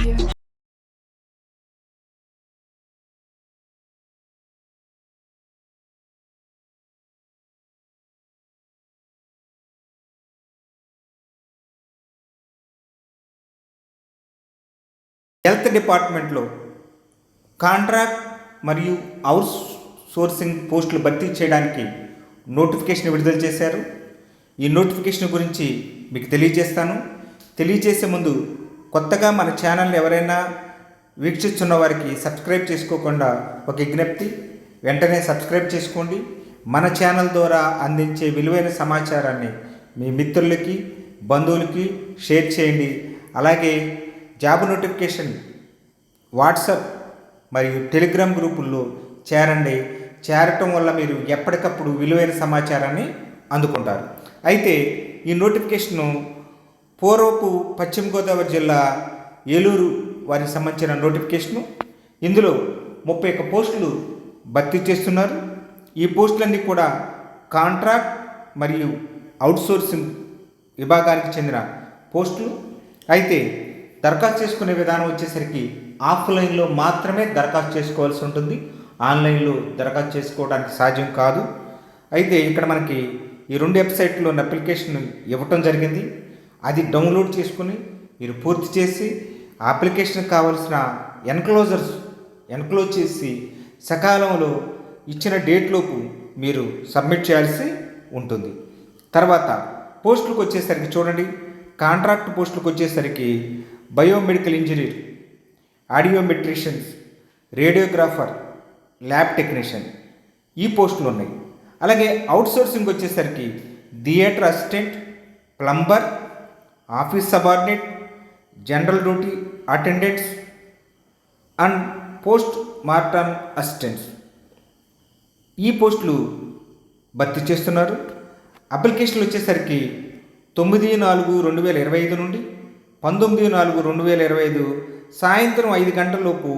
Media. Health డిపార్ట్మెంట్లో contract మరియు out sourcing పోస్టులు భర్తీ చేయడానికి నోటిఫికేషన్ విడుదల చేశారు. ఈ నోటిఫికేషన్ గురించి మీకు తెలియజేస్తాను. తెలియజేసే ముందు కొత్తగా మన ఛానల్ని ఎవరైనా వీక్షిస్తున్న వారికి సబ్స్క్రైబ్ చేసుకోకుండా ఒక విజ్ఞప్తి, వెంటనే సబ్స్క్రైబ్ చేసుకోండి. మన ఛానల్ ద్వారా అందించే విలువైన సమాచారాన్ని మీ మిత్రులకి, బంధువులకి షేర్ చేయండి. అలాగే జాబ్ నోటిఫికేషన్ వాట్సాప్ మరియు టెలిగ్రామ్ గ్రూపుల్లో చేరండి. చేరటం వల్ల మీరు ఎప్పటికప్పుడు విలువైన సమాచారాన్ని అందుకుంటారు. అయితే ఈ నోటిఫికేషను పూర్వపు పశ్చిమ గోదావరి జిల్లా ఏలూరు వారికి సంబంధించిన నోటిఫికేషను. ఇందులో 31 పోస్టులు భర్తీ చేస్తున్నారు. ఈ పోస్టులన్నీ కూడా కాంట్రాక్ట్ మరియు అవుట్సోర్సింగ్ విభాగానికి చెందిన పోస్టులు. అయితే దరఖాస్తు చేసుకునే విధానం వచ్చేసరికి ఆఫ్లైన్లో మాత్రమే దరఖాస్తు చేసుకోవాల్సి ఉంటుంది. ఆన్లైన్లో దరఖాస్తు చేసుకోవడానికి సాధ్యం కాదు. అయితే ఇక్కడ మనకి ఈ 2 వెబ్సైట్లో అప్లికేషన్ ఇవ్వటం జరిగింది. అది డౌన్లోడ్ చేసుకుని మీరు పూర్తి చేసి అప్లికేషన్ కావాల్సిన ఎన్క్లోజ్ చేసి సకాలంలో ఇచ్చిన డేట్లోపు మీరు సబ్మిట్ చేయాల్సి ఉంటుంది. తర్వాత పోస్టులకు వచ్చేసరికి చూడండి, కాంట్రాక్ట్ పోస్టులకు వచ్చేసరికి biomedical engineer, audiometricians, radiographer, lab technician ఈ పోస్టులు ఉన్నాయి. అలాగే అవుట్సోర్సింగ్ వచ్చేసరికి theatre assistant, plumber, office subordinate, general duty attendants and post mortem assistants ఈ పోస్టులు భర్తీ చేస్తున్నారు. అప్లికేషన్లు వచ్చేసరికి 9/4/2025 నుండి 19/4/2025 సాయంత్రం 5 గంటలలోపు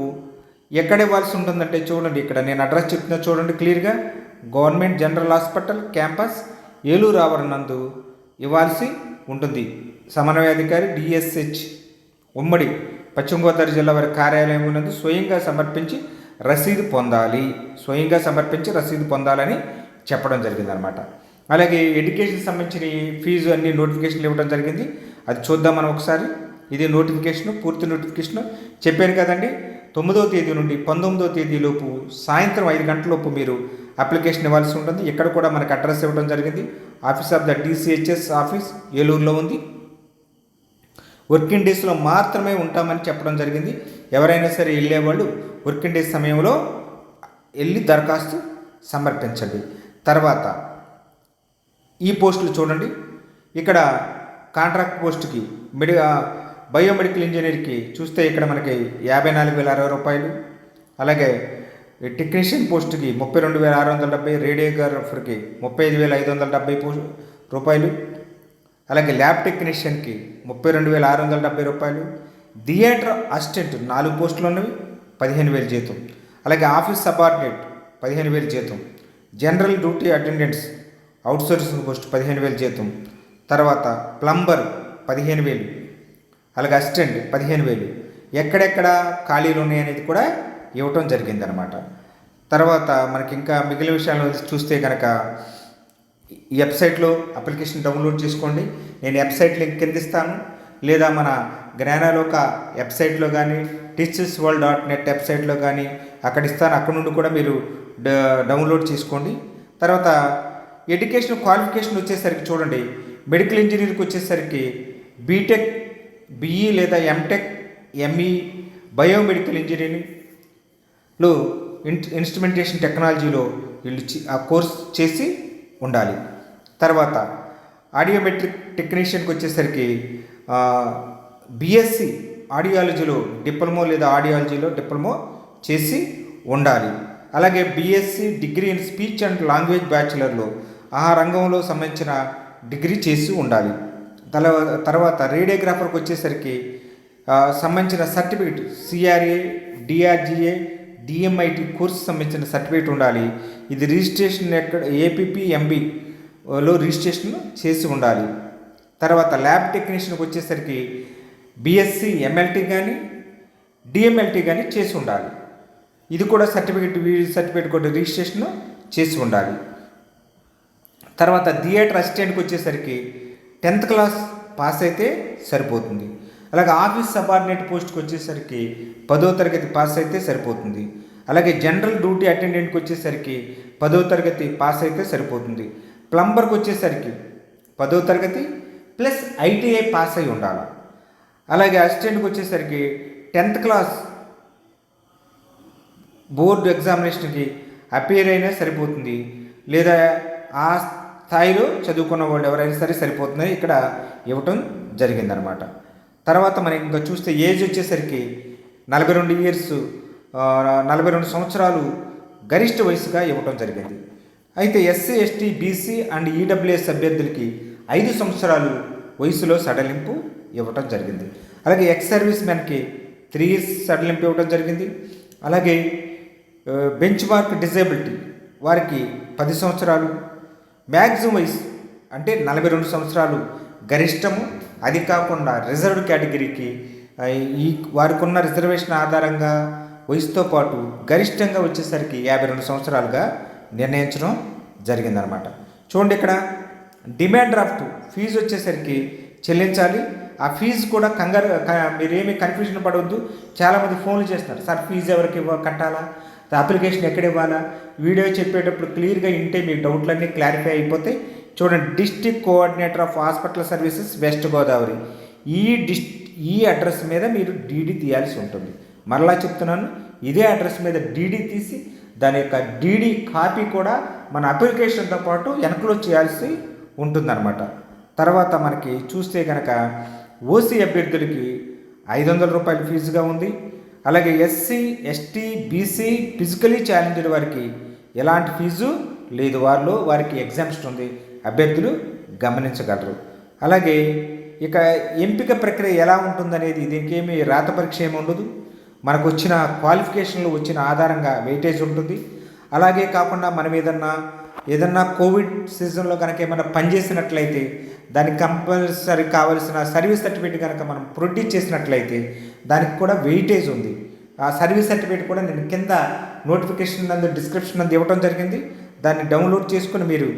ఎక్కడ ఇవ్వాల్సి ఉంటుందంటే చూడండి, ఇక్కడ నేను అడ్రస్ చెప్తున్నా చూడండి క్లియర్గా. Government general hospital campus Eluru ఆవరణందు ఇవ్వాల్సి ఉంటుంది. సమన్వయాధికారి డిఎస్హెచ్ ఉమ్మడి పశ్చిమ గోదావరి జిల్లా వారి కార్యాలయం నందు స్వయంగా సమర్పించి రసీదు పొందాలని చెప్పడం జరిగిందనమాట. అలాగే ఎడ్యుకేషన్ సంబంధించిన ఫీజు అన్ని నోటిఫికేషన్లు ఇవ్వడం జరిగింది. అది చూద్దాం మనం ఒకసారి. ఇది నోటిఫికేషను, పూర్తి నోటిఫికేషను చెప్పాను కదండి. 9వ తేదీ నుండి 19వ తేదీలోపు సాయంత్రం 5 గంటలలోపు మీరు అప్లికేషన్ ఇవ్వాల్సి ఉంటుంది. ఇక్కడ కూడా మనకు అడ్రస్ ఇవ్వడం జరిగింది. Office of the DCHS office ఏలూరులో ఉంది. వర్కింగ్ డేస్లో మాత్రమే ఉంటామని చెప్పడం జరిగింది. ఎవరైనా సరే వెళ్ళేవాళ్ళు వర్కింగ్ డేస్ సమయంలో వెళ్ళి దరఖాస్తు సమర్పించండి. తర్వాత ఈ పోస్టులు చూడండి, ఇక్కడ కాంట్రాక్ట్ పోస్టుకి బయోమెడికల్ ఇంజనీర్కి చూస్తే ఇక్కడ మనకి 54,060 రూపాయలు. అలాగే టెక్నీషియన్ పోస్టుకి 32,670, రేడియోగ్రాఫర్కి 35,570 రూపాయలు. అలాగే ల్యాబ్ టెక్నీషియన్కి 32,670 రూపాయలు. థియేటర్ అసిస్టెంట్ 4 పోస్టులు ఉన్నవి, 15,000 జీతం. అలాగే ఆఫీస్ సబార్డినేట్ 15,000 జీతం. General duty attendants outsourcing post 15,000 జీతం. తర్వాత ప్లంబర్ 15,000, అలాగే అసిస్టెంట్ 15,000. ఎక్కడెక్కడ ఖాళీలు ఉన్నాయి అనేది కూడా ఇవ్వటం జరిగిందనమాట. తర్వాత మనకి ఇంకా మిగిలిన విషయాలు చూస్తే కనుక ఈ వెబ్సైట్లో అప్లికేషన్ డౌన్లోడ్ చేసుకోండి. నేను వెబ్సైట్ లింక్ కింద ఇస్తాను, లేదా మన జ్ఞానాలోక వెబ్సైట్లో కానీ teachersworld.net వెబ్సైట్లో కానీ అక్కడ ఇస్తాను. అక్కడ నుండి కూడా మీరు డౌన్లోడ్ చేసుకోండి. తర్వాత ఎడ్యుకేషన్ క్వాలిఫికేషన్ వచ్చేసరికి చూడండి, మెడికల్ ఇంజనీర్కి వచ్చేసరికి బీటెక్, బిఈ లేదా ఎంటెక్, ఎంఈ బయోమెడికల్ ఇంజనీరింగ్లో ఇన్స్ట్రుమెంటేషన్ టెక్నాలజీలో వీళ్ళు ఆ కోర్స్ చేసి ఉండాలి. తర్వాత ఆడియోమెట్రిక్ టెక్నీషియన్కి వచ్చేసరికి బిఎస్సి ఆడియాలజీలో డిప్లొమో లేదా ఆడియాలజీలో డిప్లొమో చేసి ఉండాలి. అలాగే BSc degree in speech and language బ్యాచులర్లో ఆ రంగంలో సంబంధించిన డిగ్రీ చేసి ఉండాలి. తర్వాత రేడియోగ్రాఫర్కి వచ్చేసరికి సంబంధించిన certificate CRA, DRGA, DMIT course సంబంధించిన సర్టిఫికేట్ ఉండాలి. ఇది రిజిస్ట్రేషన్ ఏపీపీఎంబీలో రిజిస్ట్రేషన్ చేసి ఉండాలి. తర్వాత ల్యాబ్ టెక్నీషియన్కి వచ్చేసరికి బిఎస్సి ఎంఎల్టీ కానీ డిఎంఎల్టీ కానీ చేసి ఉండాలి. ఇది కూడా సర్టిఫికేట్ కూడా రిజిస్ట్రేషన్ చేసి ఉండాలి. తర్వాత థియేటర్ అసిస్టెంట్కి వచ్చేసరికి 10th క్లాస్ పాస్ అయితే సరిపోతుంది. అలాగే ఆఫీస్ సబార్డినేట్ పోస్ట్కి వచ్చేసరికి 10వ తరగతి పాస్ అయితే సరిపోతుంది. అలాగే జనరల్ డ్యూటీ అటెండెంట్కి వచ్చేసరికి 10వ తరగతి పాస్ అయితే సరిపోతుంది. ప్లంబర్కి వచ్చేసరికి 10వ తరగతి ప్లస్ ఐటీఐ పాస్ అయి ఉండాలి. అలాగే అసిస్టెంట్కి వచ్చేసరికి 10th క్లాస్ బోర్డు ఎగ్జామినేషన్కి అపేర్ అయినా సరిపోతుంది, లేదా ఆ స్థాయిలో చదువుకున్న వాళ్ళు ఎవరైనా సరే సరిపోతుందని ఇక్కడ ఇవ్వటం జరిగిందనమాట. తర్వాత మనం ఇంకా చూస్తే ఏజ్ వచ్చేసరికి 42 సంవత్సరాలు గరిష్ట వయసుగా ఇవ్వటం జరిగింది. అయితే SC, ST, BC and EWS అభ్యర్థులకి 5 సంవత్సరాలు వయసులో సడలింపు ఇవ్వటం జరిగింది. అలాగే ఎక్స్ సర్వీస్ మెన్కి 3 years సడలింపు ఇవ్వటం జరిగింది. అలాగే బెంచ్ మార్క్ డిజేబిలిటీ వారికి 10 సంవత్సరాలు, మ్యాక్సిమం వయసు అంటే 42 సంవత్సరాలు గరిష్టము. అది కాకుండా రిజర్వ్డ్ కేటగిరీకి వారికి ఉన్న రిజర్వేషన్ ఆధారంగా వయసుతో పాటు గరిష్టంగా వచ్చేసరికి 52 సంవత్సరాలుగా నిర్ణయించడం జరిగిందనమాట. చూడండి, ఇక్కడ డిమాండ్ డ్రాఫ్ట్ ఫీజు వచ్చేసరికి చెల్లించాలి. ఆ ఫీజు కూడా మీరేమీ కన్ఫ్యూజన్ పడవద్దు. చాలామంది ఫోన్లు చేస్తున్నారు, సార్ ఫీజు ఎవరికి కట్టాలా, అప్లికేషన్ ఎక్కడ ఇవ్వాలా, వీడియో చెప్పేటప్పుడు క్లియర్గా వింటే మీ డౌట్లన్నీ క్లారిఫై అయిపోతాయి. చూడండి, district coordinator of hospital services west Godavari, ఈ అడ్రస్ మీద మీరు డీడీ తీయాల్సి ఉంటుంది. మరలా చెప్తున్నాను, ఇదే అడ్రస్ మీద డీడీ తీసి దాని యొక్క డీడీ కాపీ కూడా మన అప్లికేషన్తో పాటు వెనకలో చేయాల్సి ఉంటుందన్నమాట. తర్వాత మనకి చూస్తే కనుక ఓసీ అభ్యర్థులకి 500 రూపాయల ఫీజుగా ఉంది. అలాగే SC, ST, BC, physically challenged వారికి ఎలాంటి ఫీజు లేదు, వారికి ఎగ్జామ్షన్ ఉంది, అభ్యర్థులు గమనించగలరు. అలాగే ఇక ఎంపిక ప్రక్రియ ఎలా ఉంటుందనేది, దీనికి ఏమి రాత పరీక్ష ఏమి ఉండదు. మనకు వచ్చిన క్వాలిఫికేషన్లు వచ్చిన ఆధారంగా వెయిటేజ్ ఉంటుంది. అలాగే కాకుండా మనం ఏదన్నా కోవిడ్ సీజన్లో కనుక ఏమైనా పనిచేసినట్లయితే దానికి కంపల్సరీ కావాల్సిన సర్వీస్ సర్టిఫికేట్ కనుక మనం ప్రొడ్యూస్ చేసినట్లయితే దానికి కూడా వెయిటేజ్ ఉంది. ఆ సర్వీస్ సర్టిఫికేట్ కూడా నేను కింద నోటిఫికేషన్ డిస్క్రిప్షన్ ఇవ్వడం జరిగింది. దాన్ని డౌన్లోడ్ చేసుకుని మీరు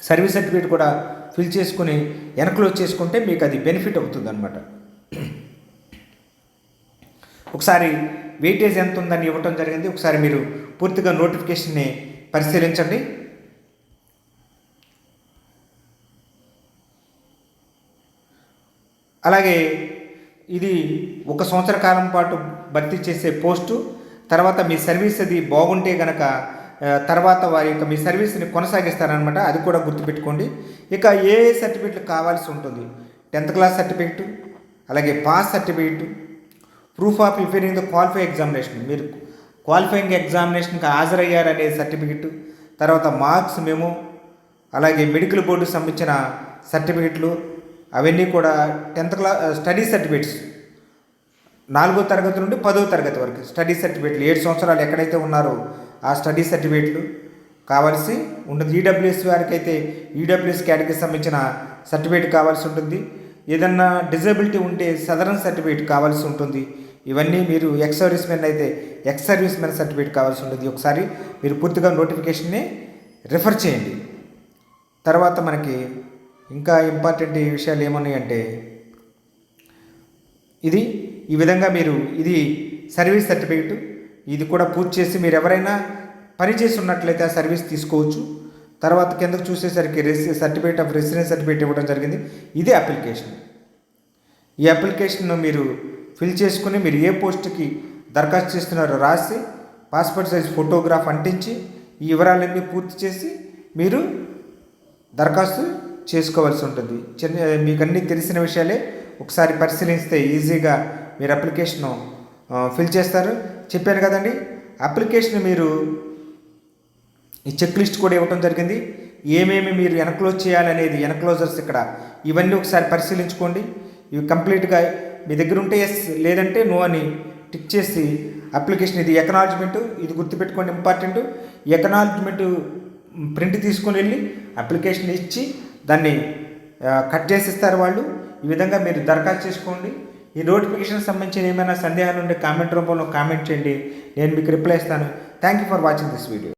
సర్వీస్ సర్టిఫికేట్ కూడా ఫిల్ చేసుకుని ఎన్క్లోజ్ చేసుకుంటే మీకు అది బెనిఫిట్ అవుతుంది అనమాట. ఒకసారి వెయిటేజ్ ఎంత ఉందని ఇవ్వటం జరిగింది. ఒకసారి మీరు పూర్తిగా నోటిఫికేషన్ని పరిశీలించండి. అలాగే ఇది 1 సంవత్సర కాలం పాటు భర్తీ చేసే పోస్టు. తర్వాత మీ సర్వీస్ అది బాగుంటే కనుక తర్వాత వారి యొక్క మీ సర్వీస్ని కొనసాగిస్తారనమాట. అది కూడా గుర్తుపెట్టుకోండి. ఇక ఏ సర్టిఫికేట్లు కావాల్సి ఉంటుంది, 10th క్లాస్ సర్టిఫికేట్, అలాగే pass certificate, proof of appearing the qualify examination, మీరు క్వాలిఫైయింగ్ ఎగ్జామినేషన్కి హాజరయ్యారనే సర్టిఫికెట్, తర్వాత మార్క్స్ మెమో, అలాగే మెడికల్ బోర్డు సంబంధించిన సర్టిఫికెట్లు, అవన్నీ కూడా 10th క్లాస్ స్టడీ సర్టిఫికేట్స్ 4వ తరగతి నుండి 10వ తరగతి వరకు స్టడీ సర్టిఫికేట్లు 7 సంవత్సరాలు ఎక్కడైతే ఉన్నారో ఆ స్టడీ సర్టిఫికేట్లు కావాల్సి ఉంటుంది. ఈడబ్ల్యూఎస్ వారికి అయితే ఈడబ్ల్యూఎస్ కేటగిరీకి సంబంధించిన సర్టిఫికేట్ కావాల్సి ఉంటుంది. ఏదన్నా డిజబిలిటీ ఉంటే సదరన్ సర్టిఫికేట్ కావాల్సి ఉంటుంది. ఇవన్నీ మీరు ఎక్స్ సర్వీస్ మెన్ అయితే ఎక్స్ సర్వీస్ మెన్ సర్టిఫికేట్ కావాల్సి ఉంటుంది. ఒకసారి మీరు పూర్తిగా నోటిఫికేషన్ని రిఫర్ చేయండి. తర్వాత మనకి ఇంకా ఇంపార్టెంట్ విషయాలు ఏమున్నాయంటే ఈ విధంగా మీరు ఇది సర్వీస్ సర్టిఫికేట్, ఇది కూడా పూర్తి చేసి మీరు ఎవరైనా పని చేసి ఉన్నట్లయితే ఆ సర్వీస్ తీసుకోవచ్చు. తర్వాత కిందకు చూసేసరికి సర్టిఫికేట్ ఆఫ్ రెసిడెన్స్ సర్టిఫికేట్ ఇవ్వడం జరిగింది. ఇదే అప్లికేషన్. ఈ అప్లికేషన్ను మీరు ఫిల్ చేసుకుని మీరు ఏ పోస్ట్కి దరఖాస్తు చేస్తున్నారో రాసి పాస్పోర్ట్ సైజ్ ఫోటోగ్రాఫ్ అంటించి ఈ వివరాలన్నీ పూర్తి చేసి మీరు దరఖాస్తు చేసుకోవాల్సి ఉంటుంది. మీకు అన్నీ తెలిసిన విషయాలే, ఒకసారి పరిశీలిస్తే ఈజీగా మీరు అప్లికేషను ఫిల్ చేస్తారు. చెప్పాను కదండి, అప్లికేషన్ మీరు ఈ చెక్ లిస్ట్ కూడా ఇవ్వడం జరిగింది. ఏమేమి మీరు ఎన్క్లోజ్ చేయాలనేది ఎన్క్లోజర్స్ ఇక్కడ ఇవన్నీ ఒకసారి పరిశీలించుకోండి. ఇవి కంప్లీట్గా మీ దగ్గర ఉంటే ఎస్, లేదంటే నో అని టిక్ చేసి అప్లికేషన్ ఇది ఎకనాలజ్మెంటు, ఇది గుర్తుపెట్టుకోండి ఇంపార్టెంట్. ఎకనాలజ్మెంటు ప్రింట్ తీసుకొని వెళ్ళి అప్లికేషన్ ఇచ్చి దాన్ని కట్ చేసి ఇస్తారు వాళ్ళు. ఈ విధంగా మీరు దరఖాస్తు చేసుకోండి. ఈ నోటిఫికేషన్ సంబంధించిన ఏమైనా సందేహాలు ఉంటే కామెంట్ రూపంలో కామెంట్ చేయండి, నేను మీకు రిప్లై ఇస్తాను. Thank you for watching this video.